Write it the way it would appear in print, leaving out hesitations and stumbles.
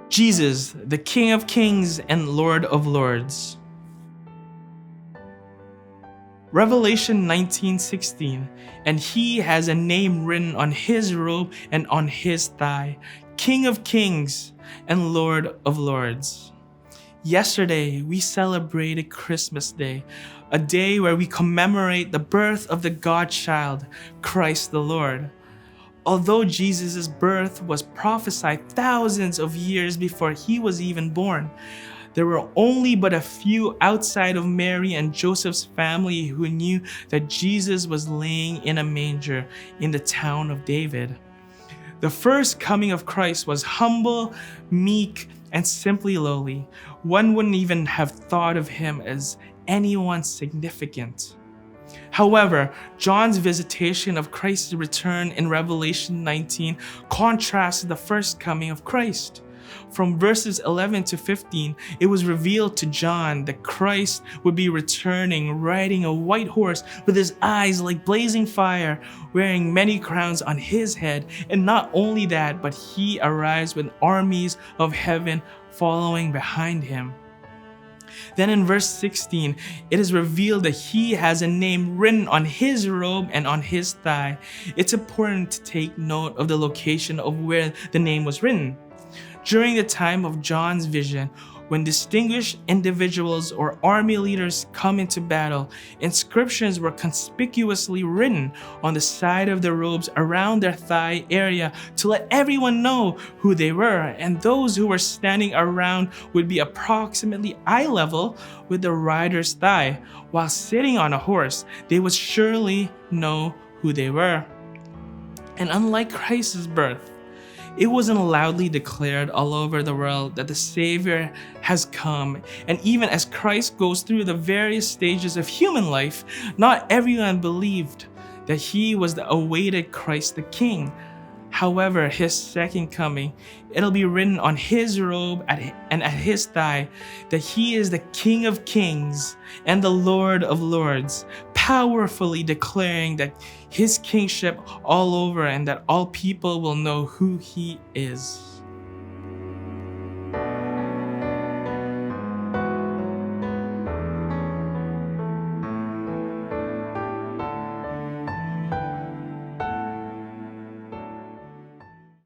Jesus, the King of Kings and Lord of Lords. Revelation 19:16, and he has a name written on his robe and on his thigh, King of Kings and Lord of Lords. Yesterday, we celebrated Christmas Day, a day where we commemorate the birth of the God-child, Christ the Lord. Although Jesus' birth was prophesied thousands of years before he was even born, there were only but a few outside of Mary and Joseph's family who knew that Jesus was laying in a manger in the town of David. The first coming of Christ was humble, meek, and simply lowly. One wouldn't even have thought of him as anyone significant. However, John's visitation of Christ's return in Revelation 19 contrasts the first coming of Christ. From verses 11 to 15, it was revealed to John that Christ would be returning riding a white horse with his eyes like blazing fire, wearing many crowns on his head. And not only that, but he arrives with armies of heaven following behind him. Then in verse 16, it is revealed that he has a name written on his robe and on his thigh. It's important to take note of the location of where the name was written. During the time of John's vision, when distinguished individuals or army leaders come into battle, inscriptions were conspicuously written on the side of the robes around their thigh area to let everyone know who they were, and those who were standing around would be approximately eye level with the rider's thigh. While sitting on a horse, they would surely know who they were. And unlike Christ's birth, it wasn't loudly declared all over the world that the Savior has come. And even as Christ goes through the various stages of human life, not everyone believed that he was the awaited Christ the King. However, his second coming, it'll be written on his robe and at his thigh that he is the King of Kings and the Lord of Lords, powerfully declaring that his kingship all over and that all people will know who he is.